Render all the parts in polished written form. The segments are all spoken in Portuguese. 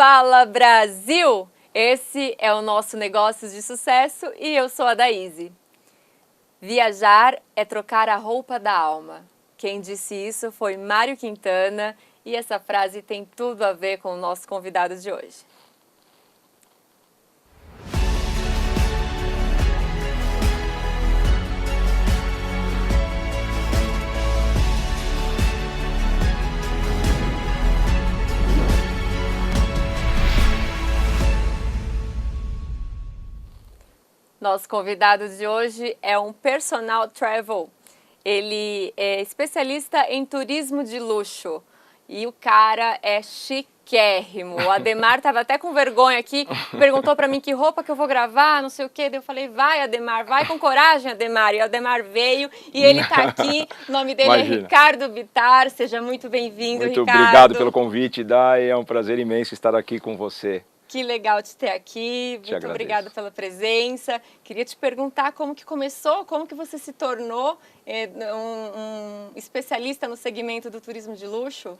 Fala Brasil! Esse é o nosso Negócios de Sucesso e eu sou a Daíse. Viajar é trocar a roupa da alma. Quem disse isso foi Mário Quintana e essa frase tem tudo a ver com o nosso convidado de hoje. Nosso convidado de hoje é um personal travel. Ele é especialista em turismo de luxo e o cara é chiquérrimo. O Ademar estava até com vergonha aqui, perguntou para mim que roupa que eu vou gravar, não sei o quê. Eu falei, vai Ademar, vai com coragem Ademar. E o Ademar veio e ele está aqui. O nome dele é Ricardo Bittar. Seja muito bem-vindo, Ricardo. Muito obrigado pelo convite, Dai. É um prazer imenso estar aqui com você. Que legal te ter aqui, muito obrigada pela presença. Queria te perguntar como que começou, como que você se tornou um especialista no segmento do turismo de luxo?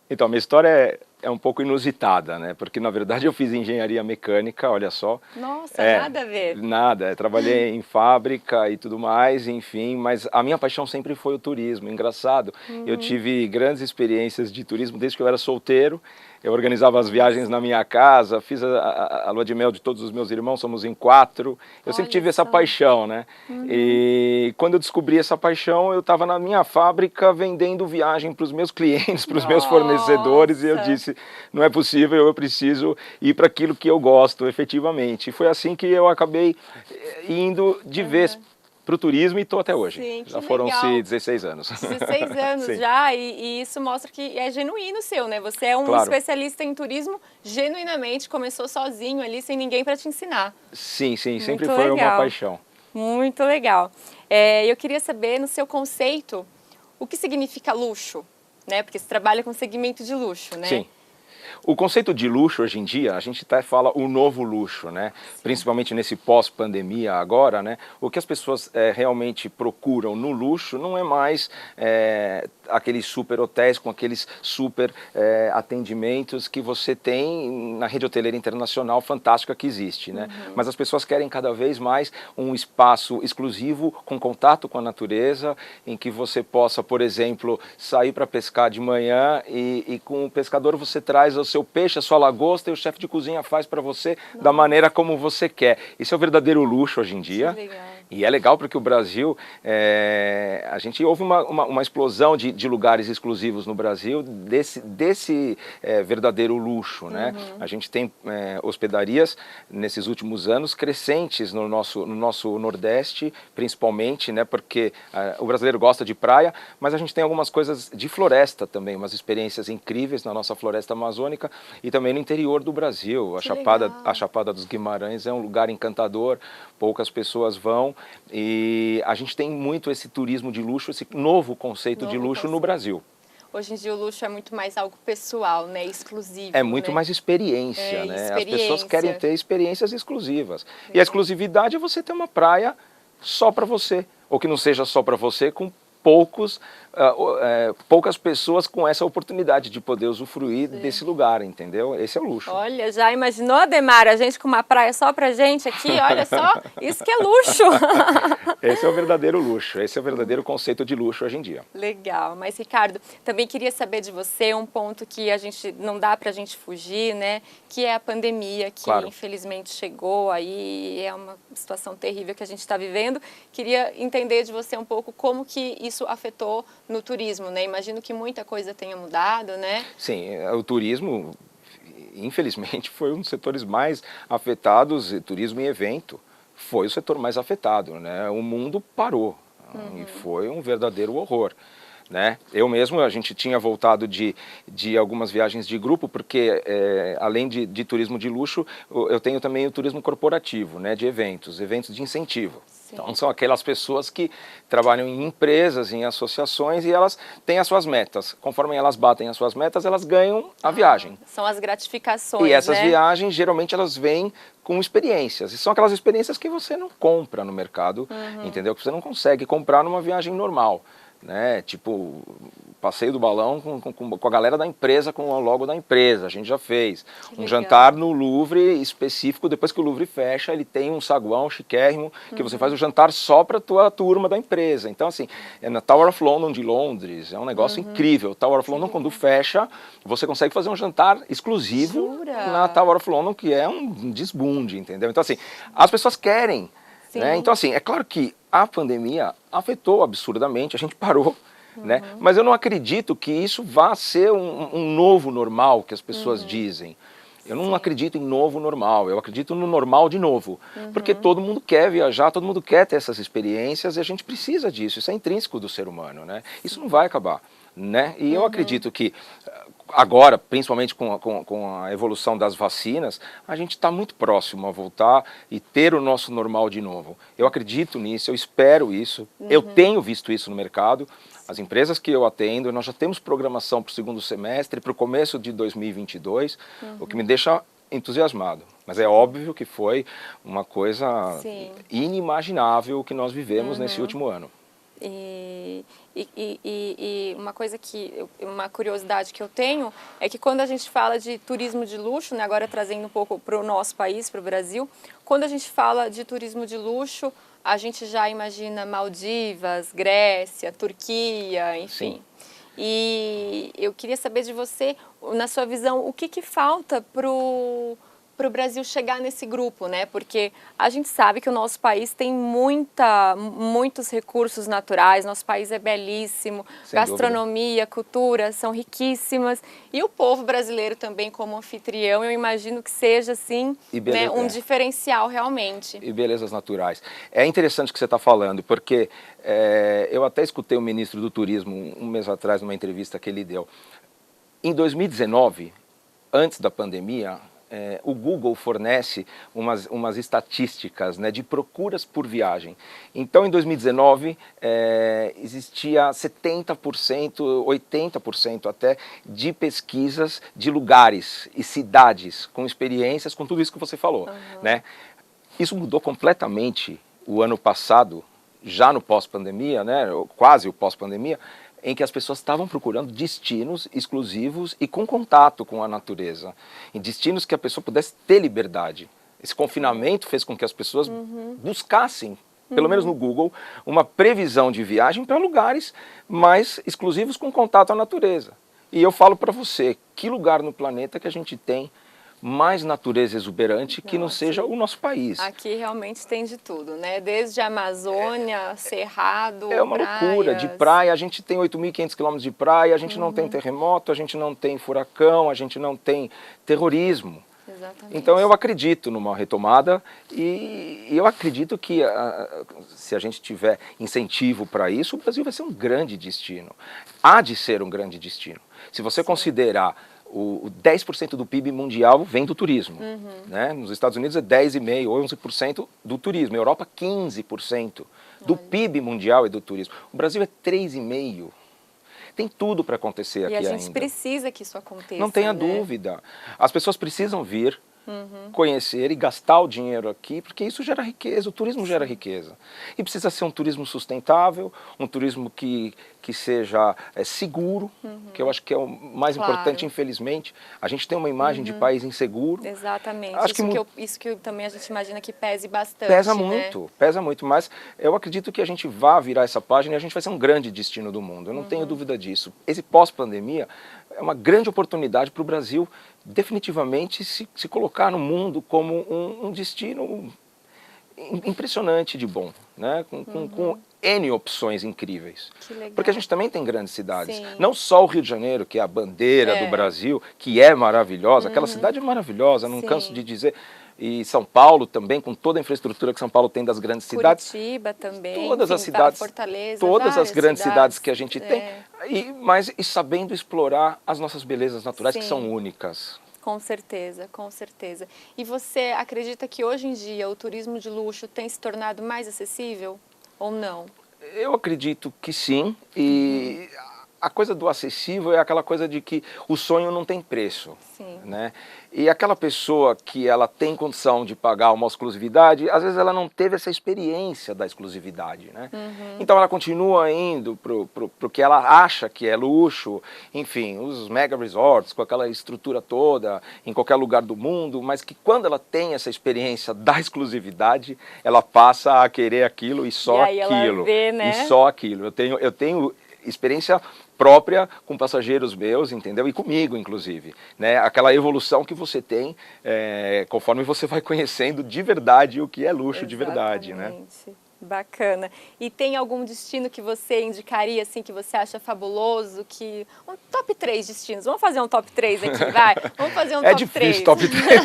Então, minha história é um pouco inusitada, né? Porque, na verdade, eu fiz engenharia mecânica, olha só. Nossa, nada a ver. Nada, trabalhei em fábrica e tudo mais, enfim, mas a minha paixão sempre foi o turismo. Engraçado, eu tive grandes experiências de turismo desde que eu era solteiro. Eu organizava as viagens na minha casa, fiz a lua de mel de todos os meus irmãos, somos em 4. Eu sempre tive essa paixão, né? E quando eu descobri essa paixão, eu estava na minha fábrica vendendo viagem para os meus clientes, para os meus fornecedores, e eu disse, não é possível, eu preciso ir para aquilo que eu gosto, efetivamente. E foi assim que eu acabei indo de vez para o turismo e estou até hoje. Sim, já foram-se 16 anos. 16 anos já, e isso mostra que é genuíno seu, né? Você é um especialista em turismo, genuinamente, começou sozinho ali, sem ninguém para te ensinar. Sim, sempre foi uma paixão. Muito legal. Eu queria saber, no seu conceito, o que significa luxo, né? Porque você trabalha com segmento de luxo, né? Sim. O conceito de luxo hoje em dia, a gente até fala o novo luxo, né? Sim. Principalmente nesse pós-pandemia agora, né? O que as pessoas realmente procuram no luxo não é mais aqueles super hotéis com aqueles super atendimentos que você tem na rede hoteleira internacional fantástica que existe, né? Mas as pessoas querem cada vez mais um espaço exclusivo com contato com a natureza, em que você possa, por exemplo, sair para pescar de manhã e com o pescador você traz o seu peixe, a sua lagosta, e o chefe de cozinha faz para você da maneira como você quer. Isso é o verdadeiro luxo hoje em dia. E é legal porque o Brasil, a gente houve uma explosão de lugares exclusivos no Brasil desse verdadeiro luxo, né? A gente tem hospedarias nesses últimos anos crescentes no nosso Nordeste, principalmente, né? Porque o brasileiro gosta de praia, mas a gente tem algumas coisas de floresta também, umas experiências incríveis na nossa floresta amazônica e também no interior do Brasil. A Chapada dos Guimarães é um lugar encantador, poucas pessoas vão e a gente tem muito esse turismo de luxo, esse novo conceito de luxo no Brasil. Hoje em dia o luxo é muito mais algo pessoal, né? Exclusivo. É muito mais experiência, né? As pessoas querem ter experiências exclusivas. E a exclusividade é você ter uma praia só para você, ou que não seja só para você, com poucas pessoas com essa oportunidade de poder usufruir desse lugar, entendeu? Esse é o luxo. Olha, já imaginou, Ademar, a gente com uma praia só pra gente aqui? Olha só, isso que é luxo! Esse é o verdadeiro luxo, esse é o verdadeiro conceito de luxo hoje em dia. Legal, mas Ricardo, também queria saber de você um ponto que a gente não dá pra gente fugir, né? Que é a pandemia, que infelizmente chegou aí, é uma situação terrível que a gente está vivendo. Queria entender de você um pouco como que isso afetou no turismo, né? Imagino que muita coisa tenha mudado, né? Sim, o turismo, infelizmente, foi um dos setores mais afetados, turismo e evento, foi o setor mais afetado, né? O mundo parou e foi um verdadeiro horror. Né? Eu mesmo, a gente tinha voltado de algumas viagens de grupo, porque além de turismo de luxo, eu tenho também o turismo corporativo, né? De eventos de incentivo. Sim. Então são aquelas pessoas que trabalham em empresas, em associações e elas têm as suas metas. Conforme elas batem as suas metas, elas ganham a viagem. São as gratificações, e essas viagens, geralmente, elas vêm com experiências. E são aquelas experiências que você não compra no mercado, entendeu? Que você não consegue comprar numa viagem normal. Né? Tipo, passeio do balão com a galera da empresa, com o logo da empresa, a gente já fez. Que Um legal. jantar no Louvre específico, depois que o Louvre fecha, ele tem um saguão chiquérrimo, que você faz o jantar só para a tua turma da empresa. Então, assim, é na Tower of London de Londres, é um negócio incrível. Tower of London, quando fecha, você consegue fazer um jantar exclusivo Jura? na Tower of London, que é um desbunde, entendeu? Então, assim, as pessoas querem. Né? Então, assim, é claro que a pandemia afetou absurdamente, a gente parou, né? Mas eu não acredito que isso vá ser um novo normal que as pessoas dizem. Eu não acredito em novo normal, eu acredito no normal de novo. Porque todo mundo quer viajar, todo mundo quer ter essas experiências e a gente precisa disso, isso é intrínseco do ser humano, né? Isso não vai acabar, né? E eu acredito que agora, principalmente com a evolução das vacinas, a gente está muito próximo a voltar e ter o nosso normal de novo. Eu acredito nisso, eu espero isso, eu tenho visto isso no mercado. As empresas que eu atendo, nós já temos programação para o segundo semestre, para o começo de 2022, o que me deixa entusiasmado. Mas é óbvio que foi uma coisa inimaginável que nós vivemos nesse último ano. E uma coisa uma curiosidade que eu tenho é que quando a gente fala de turismo de luxo, né, agora trazendo um pouco para o nosso país, para o Brasil, quando a gente fala de turismo de luxo, a gente já imagina Maldivas, Grécia, Turquia, enfim. Sim. E eu queria saber de você, na sua visão, o que falta para o Brasil chegar nesse grupo, né? Porque a gente sabe que o nosso país tem muitos recursos naturais, nosso país é belíssimo, Sem gastronomia, cultura são riquíssimas, e o povo brasileiro também como anfitrião, eu imagino que seja assim, né, um diferencial realmente. E belezas naturais. É interessante o que você está falando, porque eu até escutei o ministro do Turismo um mês atrás numa entrevista que ele deu. Em 2019, antes da pandemia, o Google fornece umas estatísticas, né, de procuras por viagem. Então, em 2019, existia 70%, 80% até, de pesquisas de lugares e cidades com experiências, com tudo isso que você falou. Né? Isso mudou completamente o ano passado, já no pós-pandemia, né, quase o pós-pandemia, em que as pessoas estavam procurando destinos exclusivos e com contato com a natureza. Em destinos que a pessoa pudesse ter liberdade. Esse confinamento fez com que as pessoas buscassem, pelo menos no Google, uma previsão de viagem para lugares mais exclusivos com contato à natureza. E eu falo para você, que lugar no planeta que a gente tem mais natureza exuberante que não seja o nosso país. Aqui realmente tem de tudo, né? Desde a Amazônia, Cerrado, é uma loucura, de praia, a gente tem 8.500 quilômetros de praia, a gente não tem terremoto, a gente não tem furacão, a gente não tem terrorismo. Exatamente. Então eu acredito numa retomada e eu acredito que se a gente tiver incentivo para isso, o Brasil vai ser um grande destino. Há de ser um grande destino. Se você considerar o 10% do PIB mundial vem do turismo. Né? Nos Estados Unidos é 10,5%, 11% do turismo. Na Europa, 15% do PIB mundial é do turismo. O Brasil é 3,5%. Tem tudo para acontecer aqui ainda. E a gente precisa que isso aconteça. Não tenha dúvida. As pessoas precisam vir, conhecer e gastar o dinheiro aqui, porque isso gera riqueza, o turismo gera riqueza. E precisa ser um turismo sustentável, um turismo que seja seguro, que eu acho que é o mais importante, infelizmente. A gente tem uma imagem de país inseguro. Exatamente, acho isso que também a gente imagina que pese bastante. Pesa muito, mas eu acredito que a gente vai virar essa página e a gente vai ser um grande destino do mundo, eu não tenho dúvida disso. Esse pós-pandemia é uma grande oportunidade para o Brasil definitivamente se colocar no mundo como um destino impressionante de bom, né? Com N opções incríveis. Que legal. Porque a gente também tem grandes cidades. Não só o Rio de Janeiro, que é a bandeira do Brasil, que é maravilhosa, aquela cidade é maravilhosa, não canso de dizer. E São Paulo também, com toda a infraestrutura que São Paulo tem das grandes cidades. Curitiba também, todas as cidades, Fortaleza, todas as grandes cidades que a gente tem, mas sabendo explorar as nossas belezas naturais que são únicas. Com certeza, com certeza. E você acredita que hoje em dia o turismo de luxo tem se tornado mais acessível ou não? Eu acredito que sim, e a coisa do acessível é aquela coisa de que o sonho não tem preço. né? E aquela pessoa que ela tem condição de pagar uma exclusividade, às vezes ela não teve essa experiência da exclusividade, né? Então ela continua indo pro que ela acha que é luxo, enfim, os mega resorts com aquela estrutura toda, em qualquer lugar do mundo, mas que quando ela tem essa experiência da exclusividade, ela passa a querer aquilo e só aí aquilo. ela vê, né? E só aquilo. Eu tenho experiência própria com passageiros meus, entendeu? E comigo, inclusive, né? Aquela evolução que você tem conforme você vai conhecendo de verdade o que é luxo de verdade, né? Bacana. E tem algum destino que você indicaria, assim, que você acha fabuloso? Um top 3 destinos. Vamos fazer um top 3 aqui, vai? Vamos fazer um top 3. É difícil, top 3.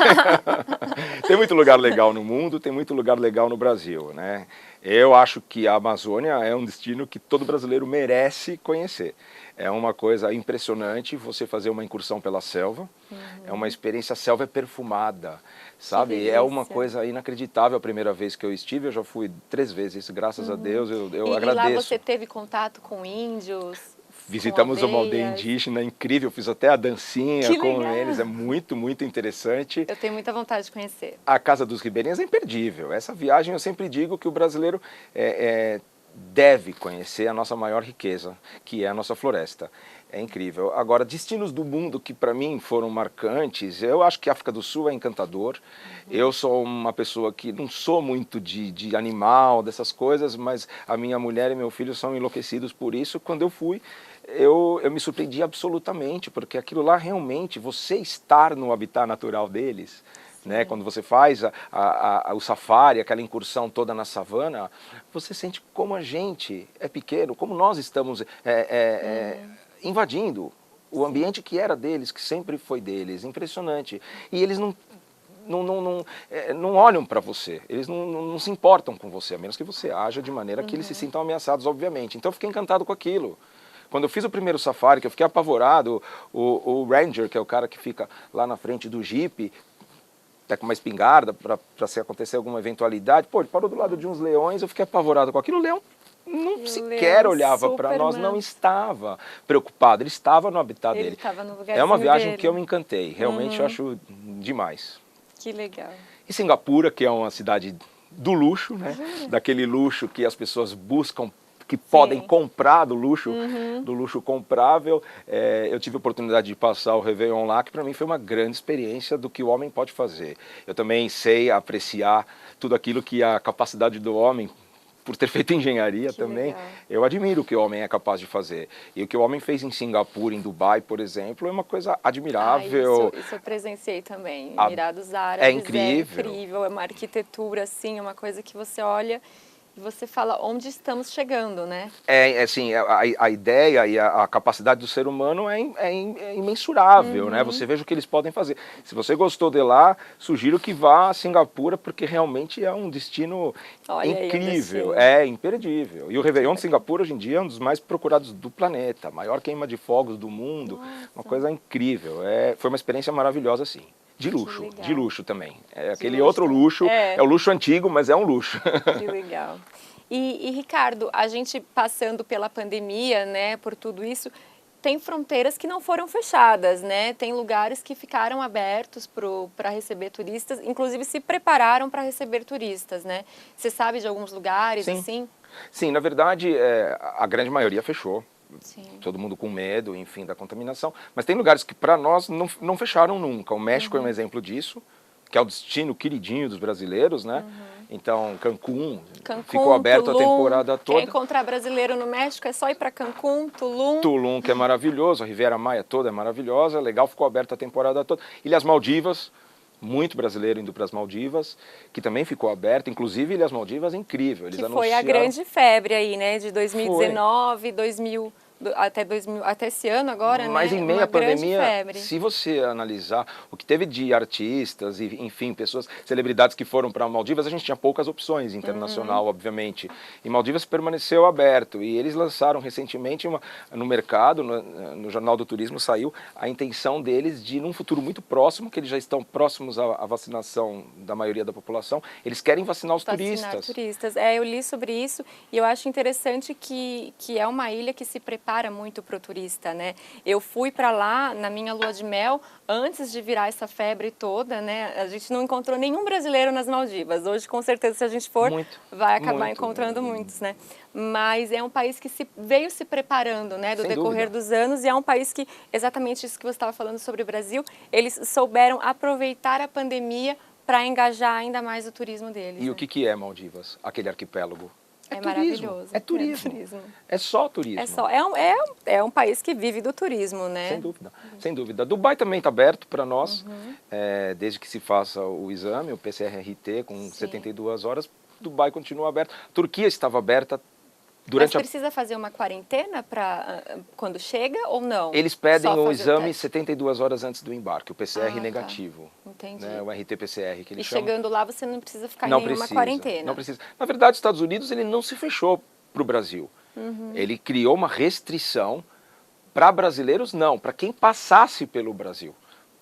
Tem muito lugar legal no mundo, tem muito lugar legal no Brasil, né? Eu acho que a Amazônia é um destino que todo brasileiro merece conhecer. É uma coisa impressionante você fazer uma incursão pela selva. É uma experiência, a selva é perfumada, sabe? É uma coisa inacreditável a primeira vez que eu estive. Eu já fui 3 vezes, graças a Deus, eu agradeço. E lá você teve contato com índios? Visitamos uma aldeia indígena incrível, fiz até a dancinha com eles, é muito, muito interessante. Eu tenho muita vontade de conhecer. A Casa dos Ribeirinhos é imperdível. Essa viagem eu sempre digo que o brasileiro deve conhecer a nossa maior riqueza, que é a nossa floresta. É incrível. Agora, destinos do mundo que para mim foram marcantes, eu acho que a África do Sul é encantador. Eu sou uma pessoa que não sou muito de animal, dessas coisas, mas a minha mulher e meu filho são enlouquecidos por isso. Quando eu fui, eu me surpreendi absolutamente, porque aquilo lá realmente, você estar no habitat natural deles, né? Quando você faz o safari, aquela incursão toda na savana, você sente como a gente é pequeno, como nós estamos invadindo o ambiente que era deles, que sempre foi deles. Impressionante. E eles não olham para você, eles não se importam com você, a menos que você haja de maneira que eles se sintam ameaçados, obviamente. Então eu fiquei encantado com aquilo. Quando eu fiz o primeiro safari, que eu fiquei apavorado, o ranger, que é o cara que fica lá na frente do jipe, até com uma espingarda para se acontecer alguma eventualidade, pô, ele parou do lado de uns leões, eu fiquei apavorado com aquilo. O leão não sequer olhava para nós, não estava preocupado, ele estava no habitat dele. Estava no lugar é uma viagem dele. Que eu me encantei, realmente eu acho demais. Que legal. E Singapura, que é uma cidade do luxo, né? Daquele luxo que as pessoas buscam, que podem comprar do luxo comprável. Eu tive a oportunidade de passar o Réveillon lá, que para mim foi uma grande experiência do que o homem pode fazer. Eu também sei apreciar tudo aquilo que a capacidade do homem, por ter feito engenharia também, legal. Eu admiro o que o homem é capaz de fazer. E o que o homem fez em Singapura, em Dubai, por exemplo, é uma coisa admirável. Isso eu presenciei também. Emirados Árabes é incrível. É uma arquitetura, assim, é uma coisa que você olha e você fala onde estamos chegando, né? Assim, a ideia e a capacidade do ser humano é imensurável, né? Você veja o que eles podem fazer. Se você gostou de lá, sugiro que vá a Singapura, porque realmente é um destino incrível, imperdível. E o Réveillon de Singapura, hoje em dia, é um dos mais procurados do planeta, a maior queima de fogos do mundo, uma coisa incrível. Foi uma experiência maravilhosa, sim. De luxo também. Aquele outro luxo, é o luxo antigo, mas é um luxo. Que legal. E Ricardo, a gente passando pela pandemia, né, por tudo isso, tem fronteiras que não foram fechadas, né? Tem lugares que ficaram abertos para receber turistas, inclusive se prepararam para receber turistas, né? Você sabe de alguns lugares, assim? Sim, na verdade, a grande maioria fechou. Sim. Todo mundo com medo, enfim, da contaminação. Mas tem lugares que para nós não fecharam nunca. O México é um exemplo disso, que é o destino queridinho dos brasileiros, né? Então, Cancún ficou aberto Tulum, a temporada toda. Quer encontrar brasileiro no México é só ir para Cancún, Tulum. Tulum, que é maravilhoso, a Riviera Maia toda é maravilhosa, legal, ficou aberto a temporada toda. Ilhas Maldivas, muito brasileiro indo para as Maldivas, que também ficou aberto, inclusive Ilhas Maldivas, incrível. Eles anunciaram... foi a grande febre aí, né, de 2019, 2000... Até esse ano agora, mas né? Em meio à pandemia, se você analisar o que teve de artistas e, enfim, pessoas, celebridades que foram para Maldivas, a gente tinha poucas opções internacional, obviamente. E Maldivas permaneceu aberto. E eles lançaram recentemente no mercado, no Jornal do Turismo, saiu a intenção deles de, num futuro muito próximo, que eles já estão próximos à vacinação da maioria da população, eles querem vacinar os turistas. Eu li sobre isso e eu acho interessante que é uma ilha que se prepara prepara muito para o turista, né? Eu fui para lá na minha lua de mel antes de virar essa febre toda, né? A gente não encontrou nenhum brasileiro nas Maldivas. Hoje, com certeza, se a gente for, vai acabar encontrando muitos, né? Mas é um país que veio se preparando, né, do decorrer dos anos, e é um país que, exatamente isso que você estava falando sobre o Brasil, eles souberam aproveitar a pandemia para engajar ainda mais o turismo deles. E o que é Maldivas? Aquele arquipélago? É maravilhoso. É turismo. É só turismo. É um país que vive do turismo, né? Sem dúvida, sem dúvida. Dubai também está aberto para nós, desde que se faça o exame, o PCR-RT com 72 horas, Dubai continua aberto. Turquia estava aberta durante Mas precisa fazer uma quarentena para quando chega ou não? Eles pedem o exame 72 horas antes do embarque, o PCR negativo. Entendi. Né, o RT-PCR que eles chamam. E chegando lá você não precisa ficar em nenhuma quarentena. Não precisa. Na verdade, os Estados Unidos ele não se fechou para o Brasil. Ele criou uma restrição para brasileiros, não, para quem passasse pelo Brasil.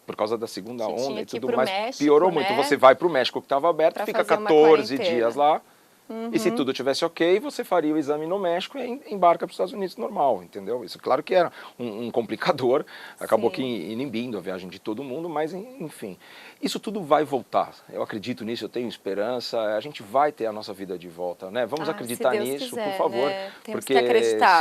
Por causa da segunda onda e tudo mais, México, piorou muito. Você vai para o México que estava aberto, fica 14 dias lá. E se tudo tivesse ok, você faria o exame no México e embarca para os Estados Unidos normal, entendeu? Isso claro que era um complicador, acabou que inibindo a viagem de todo mundo, mas enfim. Isso tudo vai voltar, eu acredito nisso, eu tenho esperança, a gente vai ter a nossa vida de volta, né? Vamos acreditar nisso, quiser, por favor, né? Porque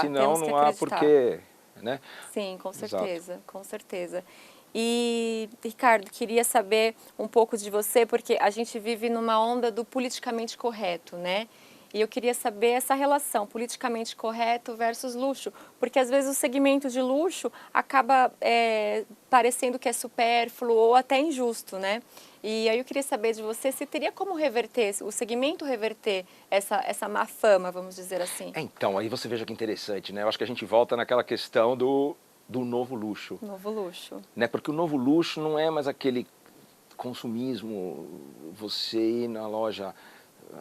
senão não há porquê, né? Sim, com certeza, com certeza. E, Ricardo, queria saber um pouco de você, porque a gente vive numa onda do politicamente correto, né? E eu queria saber essa relação politicamente correto versus luxo, porque às vezes o segmento de luxo acaba parecendo que é supérfluo ou até injusto, né? E aí eu queria saber de você se teria como reverter, o segmento reverter essa má fama, vamos dizer assim. Então, aí você veja que interessante, né? Eu acho que a gente volta naquela questão do novo luxo. Novo luxo. Né? Porque o novo luxo não é mais aquele consumismo, você ir na loja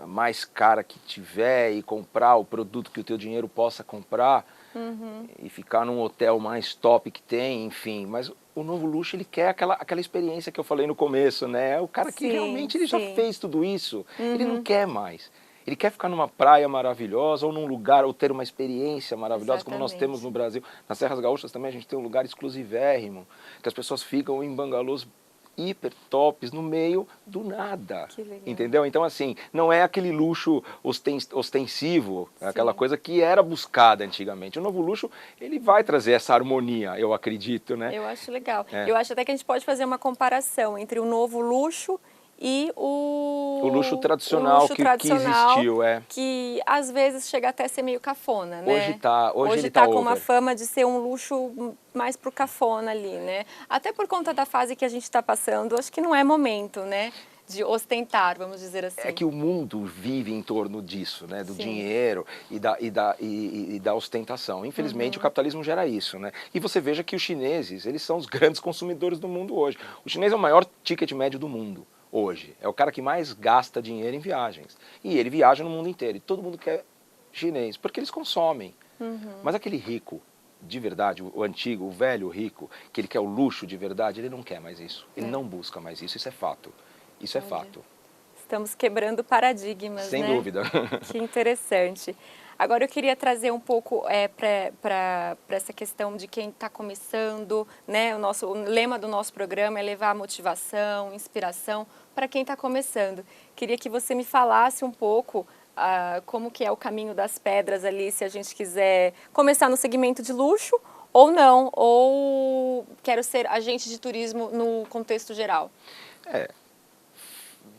mais cara que tiver e comprar o produto que o teu dinheiro possa comprar e ficar num hotel mais top que tem, enfim. Mas o novo luxo, ele quer aquela experiência que eu falei no começo, né? O cara que realmente ele já fez tudo isso, ele não quer mais. Ele quer ficar numa praia maravilhosa ou num lugar, ou ter uma experiência maravilhosa, como nós temos no Brasil. Nas Serras Gaúchas também a gente tem um lugar exclusivérrimo, que as pessoas ficam em bangalôs hiper tops no meio do nada. Que legal. Entendeu? Então, assim, não é aquele luxo ostensivo, aquela coisa que era buscada antigamente. O novo luxo, ele vai trazer essa harmonia, eu acredito, né? Eu acho legal. Eu acho até que a gente pode fazer uma comparação entre o novo luxo e o luxo tradicional, que existiu, que às vezes chega até a ser meio cafona, né? Hoje ele tá over. Com uma fama de ser um luxo mais pro cafona ali, né? Até por conta da fase que a gente está passando, acho que não é momento, né? De ostentar, vamos dizer assim. É que o mundo vive em torno disso, né? Do dinheiro e da ostentação. Infelizmente, o capitalismo gera isso, né? E você veja que os chineses, eles são os grandes consumidores do mundo hoje. O chinês é o maior ticket médio do mundo hoje. É o cara que mais gasta dinheiro em viagens. E ele viaja no mundo inteiro. E todo mundo quer chinês, porque eles consomem. Mas aquele rico, de verdade, o antigo, o velho rico, que ele quer o luxo de verdade, ele não quer mais isso. Ele não busca mais isso. Isso é fato. Isso é fato. Estamos quebrando paradigmas, Sem dúvida. Que interessante. Agora eu queria trazer um pouco para essa questão de quem está começando, né? O lema do nosso programa é levar motivação, inspiração para quem está começando. Queria que você me falasse um pouco como que é o caminho das pedras ali, se a gente quiser começar no segmento de luxo ou não, ou quero ser agente de turismo no contexto geral.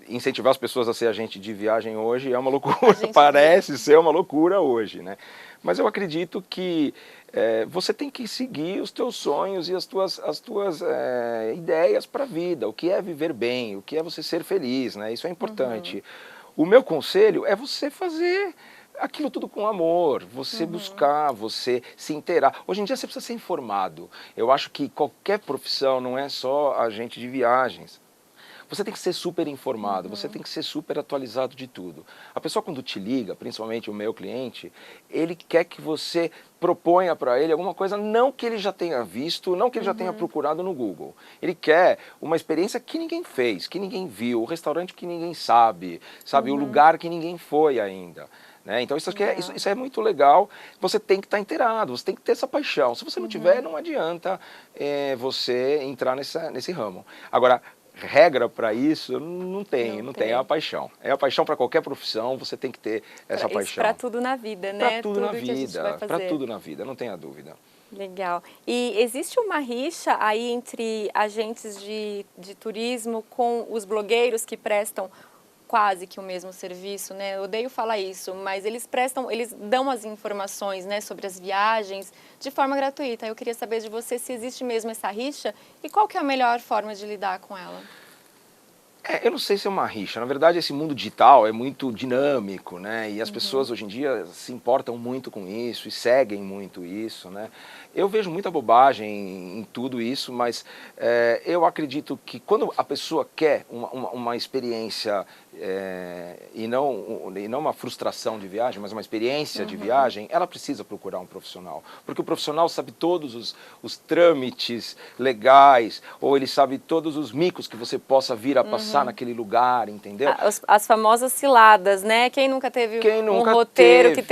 Incentivar as pessoas a ser agente de viagem hoje é uma loucura, parece ser uma loucura hoje, né? Mas eu acredito que você tem que seguir os teus sonhos e as tuas ideias para a vida, o que é viver bem, o que é você ser feliz, né? Isso é importante. O meu conselho é você fazer aquilo tudo com amor, você buscar, você se inteirar. Hoje em dia você precisa ser informado. Eu acho que qualquer profissão não é só agente de viagens. Você tem que ser super informado, você tem que ser super atualizado de tudo. A pessoa quando te liga, principalmente o meu cliente, ele quer que você proponha para ele alguma coisa, não que ele já tenha visto, não que ele já tenha procurado no Google. Ele quer uma experiência que ninguém fez, que ninguém viu, o restaurante que ninguém sabe, o lugar que ninguém foi ainda. né? Então isso é muito legal, você tem que estar inteirado, você tem que ter essa paixão. Se você não tiver, não adianta você entrar nesse ramo. Agora, regra para isso não tem é a paixão. É a paixão para qualquer profissão, você tem que ter essa paixão. Para tudo na vida, né? Para tudo na vida, para tudo na vida, não tenha dúvida. Legal. E existe uma rixa aí entre agentes de turismo com os blogueiros que prestam quase que o mesmo serviço, né? Eu odeio falar isso, mas eles dão as informações, né, sobre as viagens de forma gratuita. Eu queria saber de você se existe mesmo essa rixa e qual que é a melhor forma de lidar com ela. Eu não sei se é uma rixa. Na verdade, esse mundo digital é muito dinâmico, né? E as pessoas hoje em dia se importam muito com isso e seguem muito isso, né? Eu vejo muita bobagem em tudo isso, mas eu acredito que quando a pessoa quer uma experiência e não uma frustração de viagem, mas uma experiência de viagem, ela precisa procurar um profissional. Porque o profissional sabe todos os trâmites legais, ou ele sabe todos os micos que você possa vir a passar naquele lugar, entendeu? As famosas ciladas, né? Quem nunca teve um roteiro que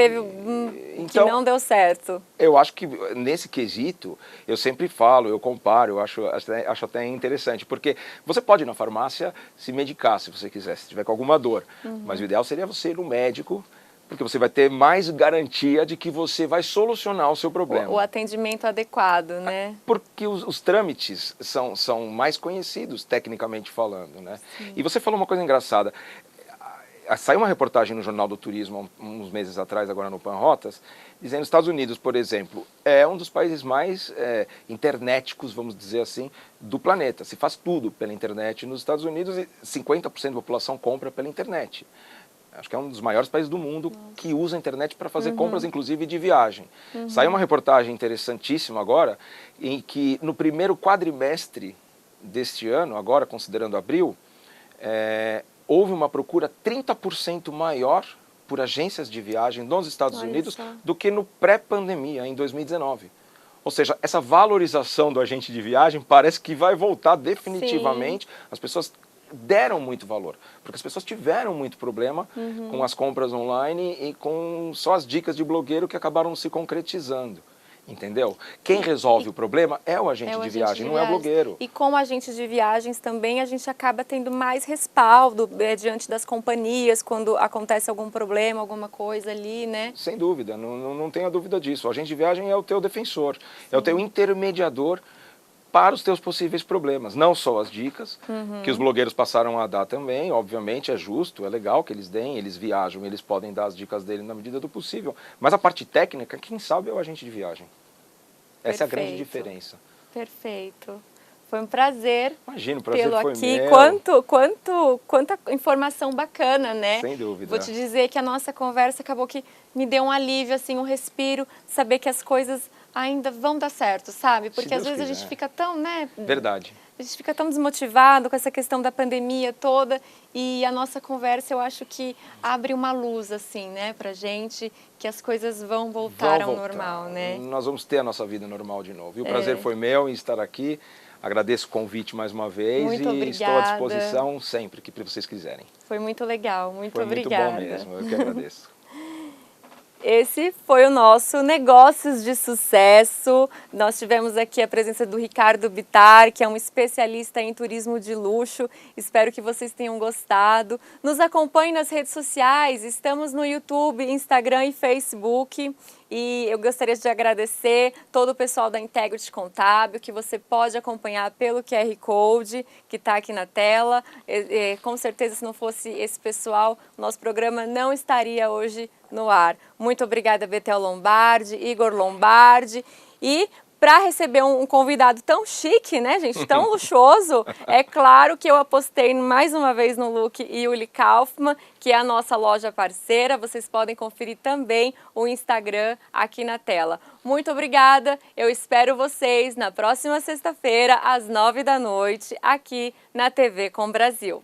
então, que não deu certo? Eu acho que nesse quesito, eu sempre falo, eu comparo, eu acho até interessante, porque você pode ir na farmácia se medicar, se você quiser, se tiver com alguma dor, mas o ideal seria você ir no médico, porque você vai ter mais garantia de que você vai solucionar o seu problema. O atendimento adequado, né? Porque os trâmites são mais conhecidos, tecnicamente falando, né? Sim. E você falou uma coisa engraçada. Saiu uma reportagem no Jornal do Turismo, uns meses atrás, agora no Panrotas, dizendo que os Estados Unidos, por exemplo, é um dos países mais internéticos, vamos dizer assim, do planeta. Se faz tudo pela internet nos Estados Unidos e 50% da população compra pela internet. Acho que é um dos maiores países do mundo que usa a internet para fazer compras, inclusive, de viagem. Saiu uma reportagem interessantíssima agora, em que no primeiro quadrimestre deste ano, agora considerando abril, houve uma procura 30% maior por agências de viagem nos Estados Unidos do que no pré-pandemia, em 2019. Ou seja, essa valorização do agente de viagem parece que vai voltar definitivamente. Sim. As pessoas deram muito valor, porque as pessoas tiveram muito problema com as compras online e com só as dicas de blogueiro que acabaram se concretizando. Entendeu? Quem resolve o problema é o agente de viagem, não é o blogueiro. E como agente de viagens também, a gente acaba tendo mais respaldo diante das companhias, quando acontece algum problema, alguma coisa ali, né? Sem dúvida, não tenha dúvida disso. O agente de viagem é o teu defensor, é o teu intermediador para os teus possíveis problemas. Não só as dicas, que os blogueiros passaram a dar também, obviamente é justo, é legal que eles deem, eles viajam, eles podem dar as dicas dele na medida do possível. Mas a parte técnica, quem sabe é o agente de viagem. Essa é a grande diferença. Perfeito. Foi um prazer tê-lo aqui. Quanta informação bacana, né? Sem dúvida. Vou te dizer que a nossa conversa acabou que me deu um alívio, assim, um respiro, saber que as coisas ainda vão dar certo, sabe? Porque às vezes a gente fica tão, né? Verdade. A gente fica tão desmotivado com essa questão da pandemia toda e a nossa conversa, eu acho que abre uma luz, assim, né, pra gente, que as coisas vão voltar ao normal, né? Nós vamos ter a nossa vida normal de novo. E o prazer foi meu em estar aqui. Agradeço o convite mais uma vez muito obrigada. Estou à disposição sempre que vocês quiserem. Foi muito legal, muito obrigada. Foi muito bom mesmo, eu que agradeço. Esse foi o nosso Negócios de Sucesso. Nós tivemos aqui a presença do Ricardo Bittar, que é um especialista em turismo de luxo. Espero que vocês tenham gostado. Nos acompanhe nas redes sociais, estamos no YouTube, Instagram e Facebook. E eu gostaria de agradecer todo o pessoal da Integrity Contábil, que você pode acompanhar pelo QR Code que está aqui na tela. Com certeza, se não fosse esse pessoal, nosso programa não estaria hoje no ar. Muito obrigada, Betel Lombardi, Igor Lombardi. E para receber um convidado tão chique, né, gente, tão luxuoso, é claro que eu apostei mais uma vez no look Yuli Kaufman, que é a nossa loja parceira. Vocês podem conferir também o Instagram aqui na tela. Muito obrigada, eu espero vocês na próxima sexta-feira, às 9 da noite, aqui na TV Com Brasil.